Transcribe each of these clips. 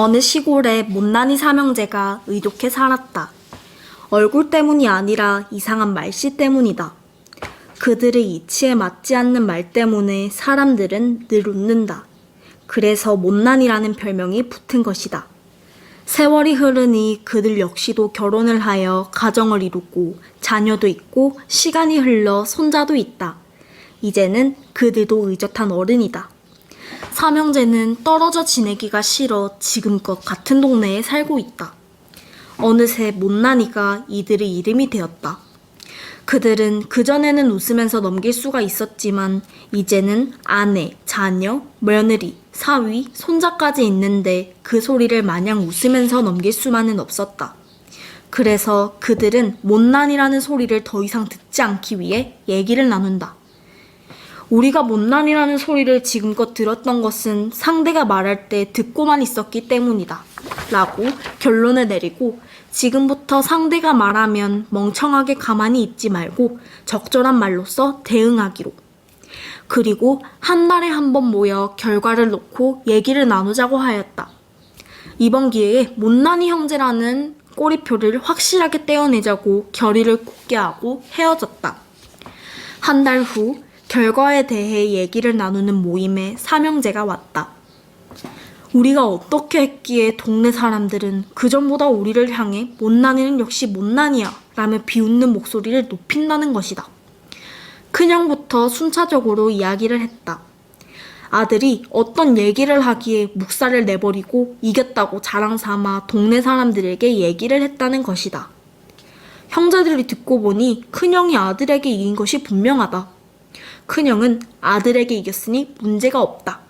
어느 시골에 못난이 삼형제가 의좋게 살았다. 얼굴 때문이 아니라 이상한 말씨 때문이다. 그들의 이치에 맞지 않는 말 때문에 사람들은 늘 웃는다. 그래서 못난이라는 별명이 붙은 것이다. 세월이 흐르니 그들 역시도 결혼을 하여 가정을 이루고 자녀도 있고 시간이 흘러 손자도 있다. 이제는 그들도 의젓한 어른이다. 삼형제는 떨어져 지내기가 싫어 지금껏 같은 동네에 살고 있다. 어느새 못난이가 이들의 이름이 되었다. 그들은 그전에는 웃으면서 넘길 수가 있었지만 이제는 아내, 자녀, 며느리, 사위, 손자까지 있는데 그 소리를 마냥 웃으면서 넘길 수만은 없었다. 그래서 그들은 못난이라는 소리를 더 이상 듣지 않기 위해 얘기를 나눈다. 우리가 못난이라는 소리를 지금껏 들었던 것은 상대가 말할 때 듣고만 있었기 때문이다. 라고 결론을 내리고 지금부터 상대가 말하면 멍청하게 가만히 있지 말고 적절한 말로써 대응하기로. 그리고 한 달에 한 번 모여 결과를 놓고 얘기를 나누자고 하였다. 이번 기회에 못난이 형제라는 꼬리표를 확실하게 떼어내자고 결의를 굳게 하고 헤어졌다. 한 달 후 결과에 대해 얘기를 나누는 모임에 삼형제가 왔다. 우리가 어떻게 했기에 동네 사람들은 그전보다 우리를 향해 못난이는 역시 못난이야 라며 비웃는 목소리를 높인다는 것이다. 큰형부터 순차적으로 이야기를 했다. 아들이 어떤 얘기를 하기에 묵살을 내버리고 이겼다고 자랑삼아 동네 사람들에게 얘기를 했다는 것이다. 형제들이 듣고 보니 큰형이 아들에게 이긴 것이 분명하다. 큰형은 아들에게 이겼으니 문제가 없다.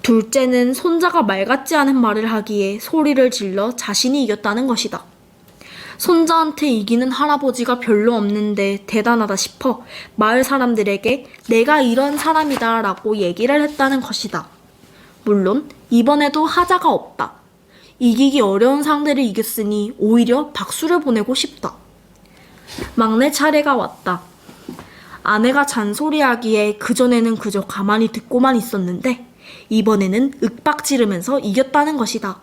둘째는 손자가 말 같지 않은 말을 하기에 소리를 질러 자신이 이겼다는 것이다. 손자한테 이기는 할아버지가 별로 없는데 대단하다 싶어 마을 사람들에게 내가 이런 사람이다 라고 얘기를 했다는 것이다. 물론 이번에도 하자가 없다. 이기기 어려운 상대를 이겼으니 오히려 박수를 보내고 싶다. 막내 차례가 왔다. 아내가 잔소리하기에 그전에는 그저 가만히 듣고만 있었는데 이번에는 윽박지르면서 이겼다는 것이다.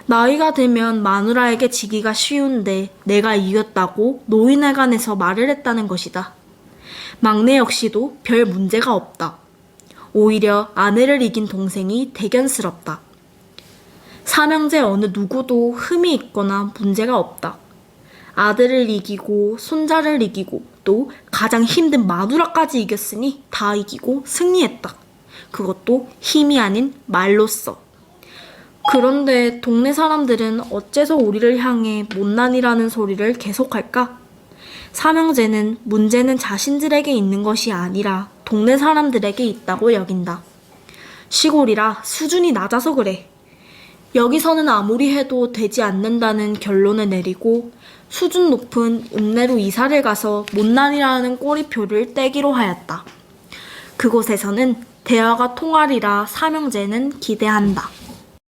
나이가 들면 마누라에게 지기가 쉬운데 내가 이겼다고 노인회관에서 말을 했다는 것이다. 막내 역시도 별 문제가 없다. 오히려 아내를 이긴 동생이 대견스럽다. 삼형제 어느 누구도 흠이 있거나 문제가 없다. 아들을 이기고 손자를 이기고 또 가장 힘든 마누라까지 이겼으니 다 이기고 승리했다. 그것도 힘이 아닌 말로써. 그런데 동네 사람들은 어째서 우리를 향해 못난이라는 소리를 계속할까? 삼형제는 문제는 자신들에게 있는 것이 아니라 동네 사람들에게 있다고 여긴다. 시골이라 수준이 낮아서 그래. 여기서는 아무리 해도 되지 않는다는 결론을 내리고 수준 높은 읍내로 이사를 가서 못난이라는 꼬리표를 떼기로 하였다. 그곳에서는 대화가 통하리라 삼형제는 기대한다.